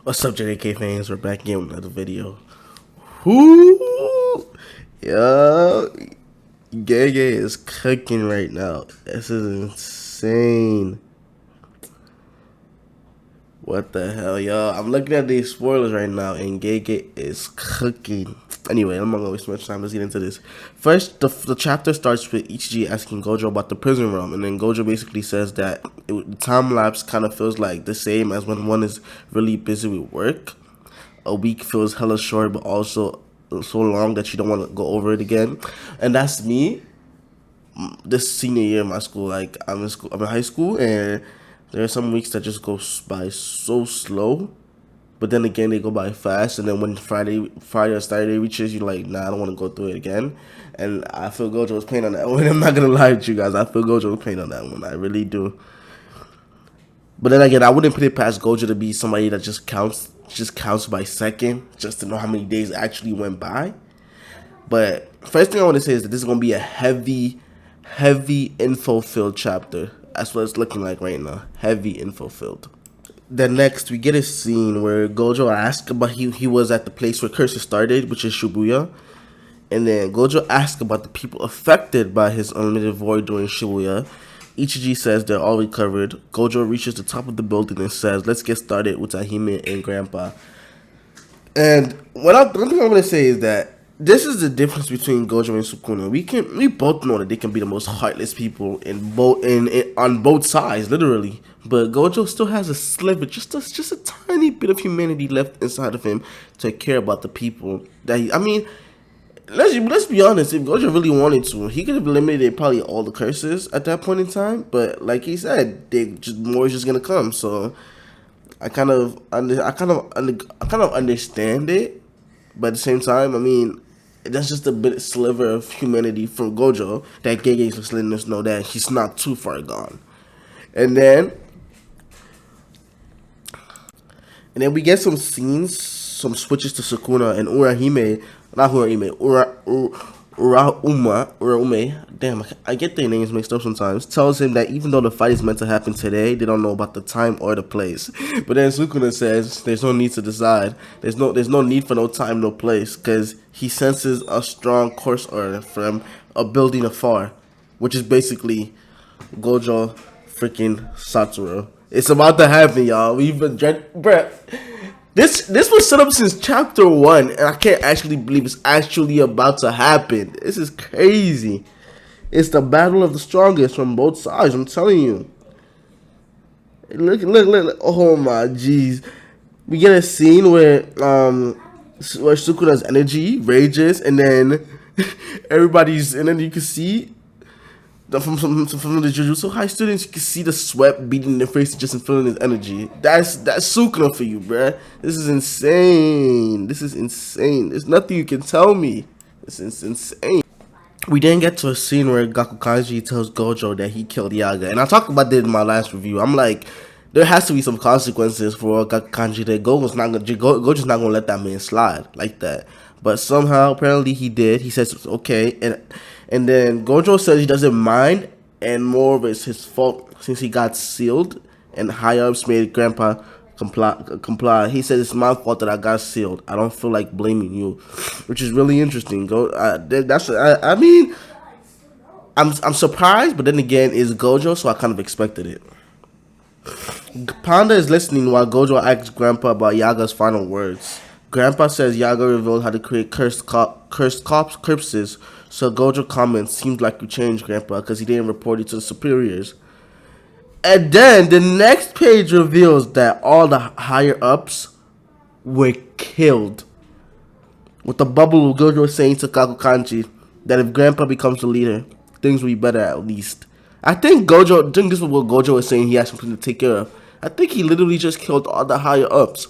What's up, JJK fans? We're back again with another video. Whoo! Yo, Gege is cooking right now. This is insane. What the hell, y'all? I'm looking at these spoilers right now, and Gege is cooking. Anyway, I'm not gonna waste much time. Let's get into this. First, the chapter starts with Ichiji asking Gojo about the prison realm, and then Gojo basically says that the time lapse kind of feels like the same as when one is really busy with work. A week feels hella short, but also so long that you don't want to go over it again. And that's me this senior year in my school. Like I'm in high school, and there are some weeks that just go by so slow. But then again, they go by fast, and then when Friday or Saturday reaches, you're like, nah, I don't want to go through it again. And I feel Gojo was playing on that one. I'm not gonna lie to you guys, I feel Gojo was playing on that one. I really do. But then again, I wouldn't put it past Gojo to be somebody that just counts by second, just to know how many days actually went by. But first thing I want to say is that this is gonna be a heavy info filled chapter. That's what it's looking like right now. Heavy info filled. Then next, we get a scene where Gojo asks about he was at the place where curses started, which is Shibuya. And then Gojo asks about the people affected by his unlimited void during Shibuya. Ichiji says they're all recovered. Gojo reaches the top of the building and says, let's get started with Utahime and Grandpa. And one thing I'm going to say is that this is the difference between Gojo and Sukuna. We both know that they can be the most heartless people on both sides, literally. But Gojo still has a sliver, just a tiny bit of humanity left inside of him to care about the people that let's be honest, if Gojo really wanted to, he could have eliminated probably all the curses at that point in time. But like he said, more is just gonna come. So I kind of understand it, but at the same time, I mean, that's just a bit sliver of humanity from Gojo that Gege is just letting us know that he's not too far gone. And then we get some scenes, some switches to Sukuna and Urahime. Not Urahime, Uraume. Damn, I get their names mixed up sometimes. Tells him that even though the fight is meant to happen today, they don't know about the time or the place. But then Sukuna says there's no need to decide. There's no need for no time, no place, because he senses a strong course order from a building afar, which is basically Gojo freaking Satoru. It's about to happen, y'all. We've been bruh. This was set up since chapter 1, and I can't actually believe it's actually about to happen. This is crazy. It's the battle of the strongest from both sides, I'm telling you. Look. Oh my jeez. We get a scene where Sukuna's energy rages, and then and then you can see from the Jujutsu High students, you can see the sweat beating in their face just in feeling his energy. That's Sukuna for you, bruh. This is insane. There's nothing you can tell me. This is insane. We then get to a scene where Gakuganji tells Gojo that he killed Yaga. And I talked about that in my last review. I'm like, there has to be some consequences for Gakuganji that Gojo's not gonna let that man slide like that. But somehow, apparently he did. He says it's okay. And then Gojo says he doesn't mind, and more of it's his fault since he got sealed, and higher-ups made Grandpa comply. He says it's my fault that I got sealed. I don't feel like blaming you, which is really interesting. I'm surprised, but then again, it's Gojo, so I kind of expected it. Panda is listening while Gojo asks Grandpa about Yaga's final words. Grandpa says Yaga revealed how to create cursed corpses, so Gojo comments, seems like you changed, Grandpa, because he didn't report it to the superiors. And then the next page reveals that all the higher-ups were killed. With the bubble of Gojo saying to Gakuganji that if Grandpa becomes the leader, things will be better at least. I think this is what Gojo is saying he has something to take care of. I think he literally just killed all the higher-ups.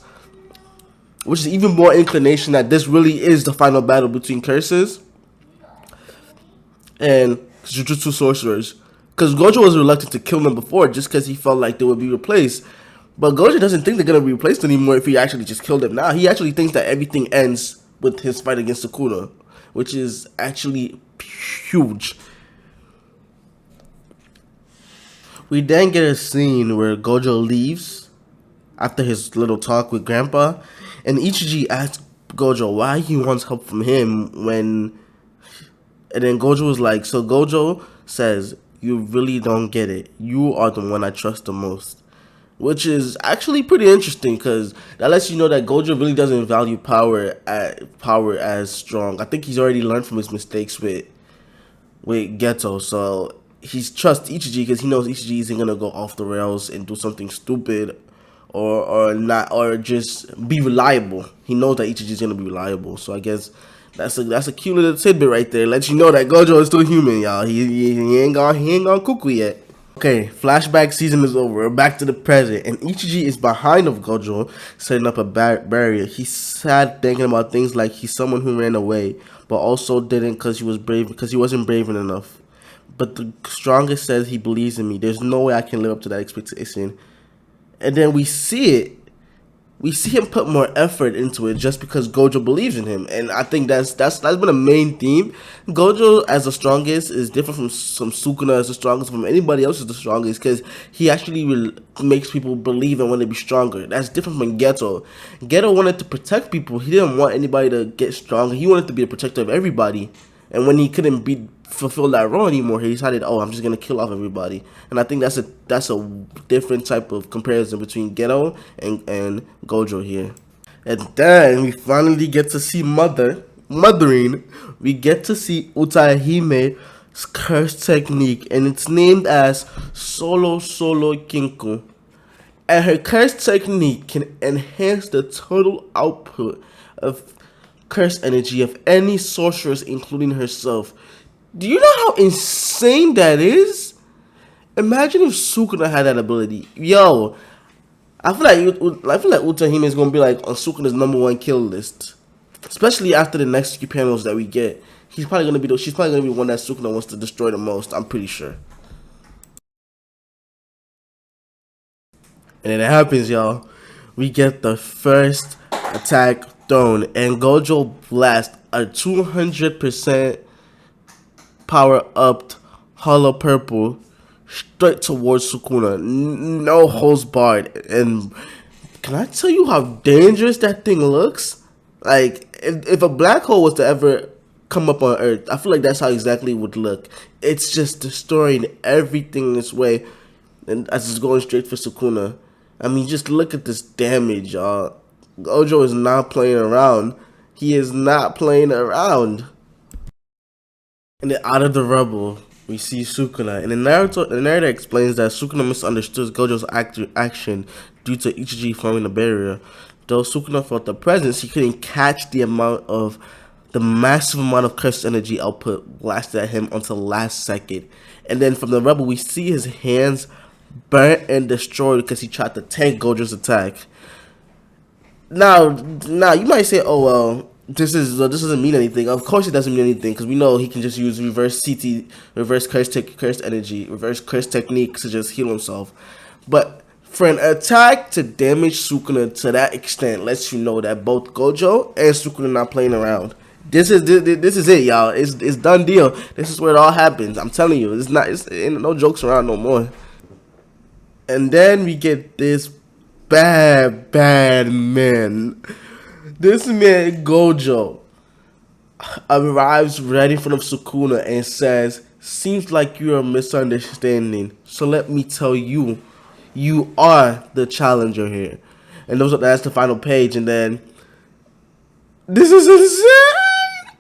Which is even more inclination that this really is the final battle between curses and Jujutsu sorcerers. Because Gojo was reluctant to kill them before just because he felt like they would be replaced. But Gojo doesn't think they're going to be replaced anymore if he actually just killed them now. He actually thinks that everything ends with his fight against Sukuna, which is actually huge. We then get a scene where Gojo leaves after his little talk with Grandpa, and Ichiji asks Gojo why he wants help from him when, and then Gojo was like, so Gojo says, "You really don't get it. You are the one I trust the most," which is actually pretty interesting because that lets you know that Gojo really doesn't value power as strong. I think he's already learned from his mistakes with Geto, so he trusts Ichiji because he knows Ichiji isn't gonna go off the rails and do something stupid or not, or just be reliable. He knows that Ichiji is gonna be reliable, so I guess that's a cute little tidbit right there. Lets you know that Gojo is still human, y'all. He ain't gone cuckoo yet. Okay, flashback season is over. We're back to the present, and Ichiji is behind of Gojo, setting up a barrier. He's sad, thinking about things like he's someone who ran away, but also didn't because he wasn't brave enough. But the strongest says he believes in me. There's no way I can live up to that expectation. And then we see it. We see him put more effort into it just because Gojo believes in him, and I think that's been a main theme. Gojo as the strongest is different from Sukuna as the strongest, from anybody else as the strongest, because he actually makes people believe and want to be stronger. That's different from Geto. Geto wanted to protect people. He didn't want anybody to get stronger. He wanted to be a protector of everybody. And when he couldn't fulfill that role anymore, he decided, oh, I'm just gonna kill off everybody. And I think that's a different type of comparison between Geto and Gojo here. And then we finally get to see mothering. We get to see Utahime's curse technique, and it's named as Solo Kinku. And her curse technique can enhance the total output of curse energy of any sorceress, including herself. Do you know how insane that is? Imagine if Sukuna had that ability. Yo, I feel like Utahime is gonna be like on Sukuna's #1 kill list, especially after the next few panels that we get. She's probably gonna be one that Sukuna wants to destroy the most. I'm pretty sure. And then it happens, y'all. We get the first attack thrown, and Gojo blasts a 200% power upped hollow purple straight towards Sukuna. No holds barred. And can I tell you how dangerous that thing looks? Like, if a black hole was to ever come up on Earth, I feel like that's how exactly it would look. It's just destroying everything in its way, and as it's going straight for Sukuna. I mean, just look at this damage, y'all. Gojo is not playing around. He is not playing around. And then out of the rubble, we see Sukuna. And the narrator explains that Sukuna misunderstood Gojo's action due to Ichiji forming a barrier. Though Sukuna felt the presence, he couldn't catch the massive amount of cursed energy output blasted at him until the last second. And then from the rubble, we see his hands burnt and destroyed because he tried to tank Gojo's attack. Now you might say, oh well, this doesn't mean anything. Of course it doesn't mean anything, because we know he can just use reverse curse energy, reverse curse techniques to just heal himself. But for an attack to damage Sukuna to that extent lets you know that both Gojo and Sukuna are not playing around. This is it, y'all. It's done deal. This is where it all happens. I'm telling you, it's ain't no jokes around no more. And then we get this bad man. This man Gojo arrives right in front of Sukuna and says, "Seems like you're a misunderstanding. So let me tell you, you are the challenger here." And that's the final page. And then this is insane.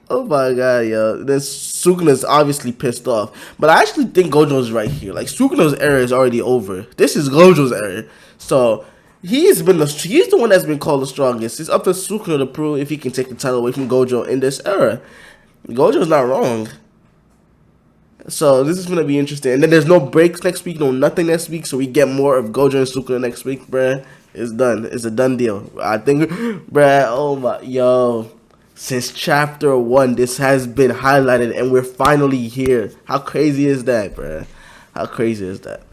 Oh my god, yo. Then Sukuna's obviously pissed off. But I actually think Gojo's right here. Like, Sukuna's era is already over. This is Gojo's era. So he's the one that's been called the strongest. It's up to Sukuna to prove if he can take the title away from Gojo in this era. Gojo's not wrong. So this is gonna be interesting. And then there's no breaks next week, no nothing next week. So we get more of Gojo and Sukuna next week, bruh. It's done. It's a done deal. I think, bruh. Oh my, yo. Since chapter 1, this has been highlighted, and we're finally here. How crazy is that, bruh? How crazy is that?